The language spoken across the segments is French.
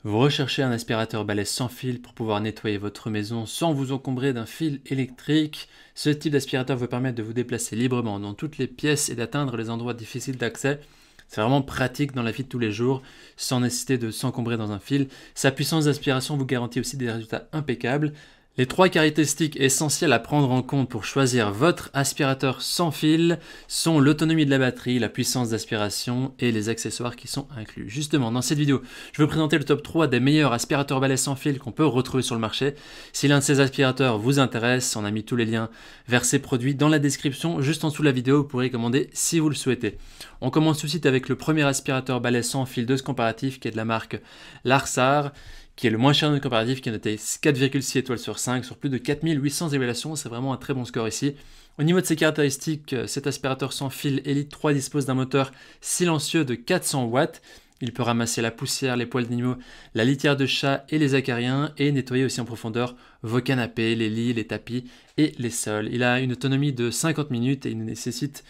Vous recherchez un aspirateur balai sans fil pour pouvoir nettoyer votre maison sans vous encombrer d'un fil électrique. Ce type d'aspirateur vous permet de vous déplacer librement dans toutes les pièces et d'atteindre les endroits difficiles d'accès. C'est vraiment pratique dans la vie de tous les jours, sans nécessiter de s'encombrer dans un fil. Sa puissance d'aspiration vous garantit aussi des résultats impeccables. Les trois caractéristiques essentielles à prendre en compte pour choisir votre aspirateur sans fil sont l'autonomie de la batterie, la puissance d'aspiration et les accessoires qui sont inclus. Justement, dans cette vidéo, je vais vous présenter le top 3 des meilleurs aspirateurs balai sans fil qu'on peut retrouver sur le marché. Si l'un de ces aspirateurs vous intéresse, on a mis tous les liens vers ces produits dans la description. Juste en dessous de la vidéo, vous pourrez commander si vous le souhaitez. On commence tout de suite avec le premier aspirateur balai sans fil de ce comparatif qui est de la marque Larsar, qui est le moins cher de notre comparatif, qui a noté 4,6 étoiles sur 5 sur plus de 4800 évaluations. C'est vraiment un très bon score ici. Au niveau de ses caractéristiques, cet aspirateur sans fil Elite 3 dispose d'un moteur silencieux de 400 watts. Il peut ramasser la poussière, les poils d'animaux, la litière de chat et les acariens et nettoyer aussi en profondeur vos canapés, les lits, les tapis et les sols. Il a une autonomie de 50 minutes et il ne nécessite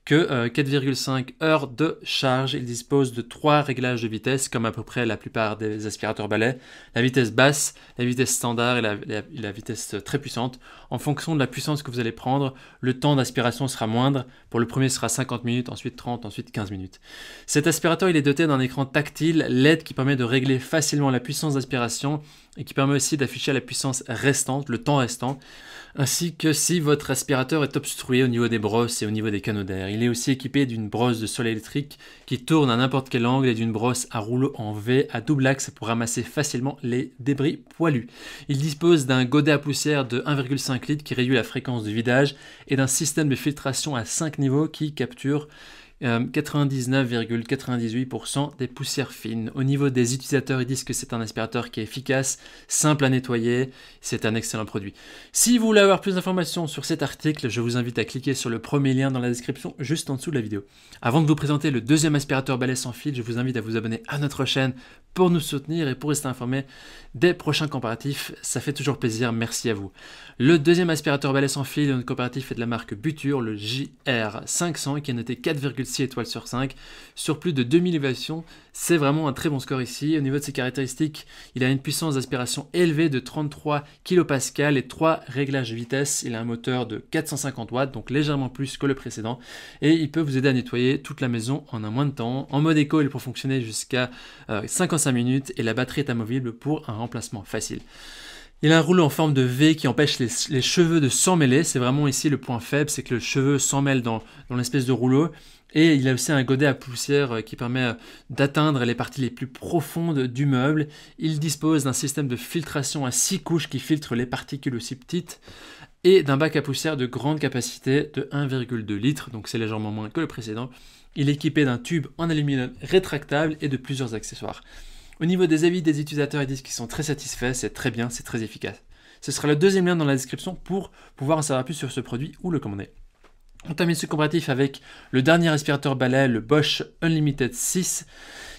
que 4,5 heures de charge. Il dispose de 3 réglages de vitesse, comme à peu près la plupart des aspirateurs balai. La vitesse basse, la vitesse standard et la vitesse très puissante. En fonction de la puissance que vous allez prendre, le temps d'aspiration sera moindre. Pour le premier, ce sera 50 minutes, ensuite 30, ensuite 15 minutes. Cet aspirateur, il est doté d'un écran tactile LED qui permet de régler facilement la puissance d'aspiration et qui permet aussi d'afficher la puissance restante, le temps restant, ainsi que si votre aspirateur est obstrué au niveau des brosses et au niveau des canaux d'air. Il est aussi équipé d'une brosse de sol électrique qui tourne à n'importe quel angle et d'une brosse à rouleau en V à double axe pour ramasser facilement les débris poilus. Il dispose d'un godet à poussière de 1,5 litres qui réduit la fréquence de vidage et d'un système de filtration à 5 niveaux qui capture 99,98% des poussières fines. Au niveau des utilisateurs, ils disent que c'est un aspirateur qui est efficace, simple à nettoyer, c'est un excellent produit. Si vous voulez avoir plus d'informations sur cet article, je vous invite à cliquer sur le premier lien dans la description juste en dessous de la vidéo. Avant de vous présenter le deuxième aspirateur balai sans fil, je vous invite à vous abonner à notre chaîne pour nous soutenir et pour rester informé des prochains comparatifs. Ça fait toujours plaisir, merci à vous. Le deuxième aspirateur balai sans fil de notre comparatif est de la marque Butur, le JR500, qui est noté 4,6 étoiles sur 5 sur plus de 2000 évaluations. C'est vraiment un très bon score ici. Au niveau de ses caractéristiques, il a une puissance d'aspiration élevée de 33 kPa et 3 réglages de vitesse. Il a un moteur de 450 watts, donc légèrement plus que le précédent. Et il peut vous aider à nettoyer toute la maison en un moins de temps. En mode éco, il peut fonctionner jusqu'à 55 minutes et la batterie est amovible pour un remplacement facile. Il a un rouleau en forme de V qui empêche les cheveux de s'emmêler. C'est vraiment ici le point faible, c'est que le cheveu s'emmêle dans l'espèce de rouleau. Et il a aussi un godet à poussière qui permet d'atteindre les parties les plus profondes du meuble. Il dispose d'un système de filtration à 6 couches qui filtre les particules aussi petites et d'un bac à poussière de grande capacité de 1,2 litres, donc c'est légèrement moins que le précédent. Il est équipé d'un tube en aluminium rétractable et de plusieurs accessoires. Au niveau des avis des utilisateurs, ils disent qu'ils sont très satisfaits, c'est très bien, c'est très efficace. Ce sera le deuxième lien dans la description pour pouvoir en savoir plus sur ce produit ou le commander. On termine ce comparatif avec le dernier aspirateur balai, le Bosch Unlimited 6,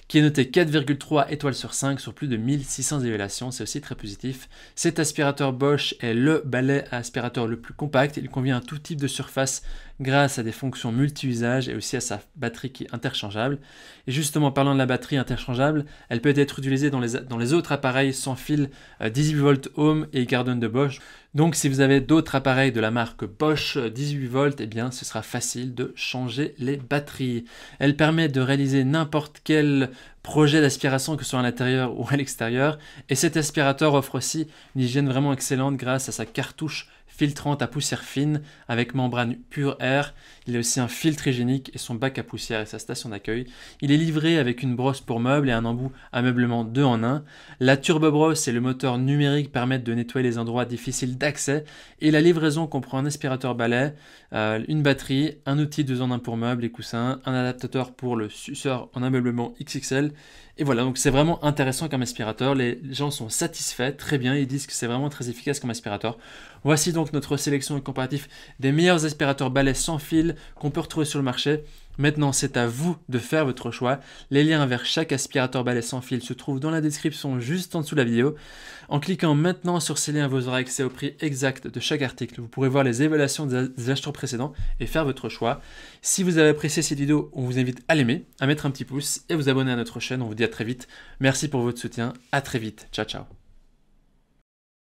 qui est noté 4,3 étoiles sur 5 sur plus de 1600 évaluations, c'est aussi très positif. Cet aspirateur Bosch est le balai à aspirateur le plus compact, il convient à tout type de surface grâce à des fonctions multi-usages et aussi à sa batterie qui est interchangeable. Et justement, parlant de la batterie interchangeable, elle peut être utilisée dans les autres appareils sans fil 18 volts Home et Garden de Bosch. Donc si vous avez d'autres appareils de la marque Bosch 18 volts, eh bien ce sera facile de changer les batteries. Elle permet de réaliser n'importe quel projet d'aspiration, que ce soit à l'intérieur ou à l'extérieur. Et cet aspirateur offre aussi une hygiène vraiment excellente grâce à sa cartouche filtrante à poussière fine avec membrane Pure Air. Il a aussi un filtre hygiénique et son bac à poussière et sa station d'accueil. Il est livré avec une brosse pour meubles et un embout ameublement 2 en 1. La Turbo Brosse et le moteur numérique permettent de nettoyer les endroits difficiles d'accès. Et la livraison comprend un aspirateur balai, une batterie, un outil 2 en 1 pour meubles et coussins, un adaptateur pour le suceur en ameublement XXL. Et voilà, donc c'est vraiment intéressant comme aspirateur. Les gens sont satisfaits, très bien, ils disent que c'est vraiment très efficace comme aspirateur. Voici donc notre sélection et comparatif des meilleurs aspirateurs balai sans fil qu'on peut retrouver sur le marché. Maintenant, c'est à vous de faire votre choix. Les liens vers chaque aspirateur balai sans fil se trouvent dans la description juste en dessous de la vidéo. En cliquant maintenant sur ces liens, vous aurez accès au prix exact de chaque article. Vous pourrez voir les évaluations des acheteurs précédents et faire votre choix. Si vous avez apprécié cette vidéo, on vous invite à l'aimer, à mettre un petit pouce et à vous abonner à notre chaîne. On vous dit à très vite. Merci pour votre soutien. À très vite. Ciao, ciao.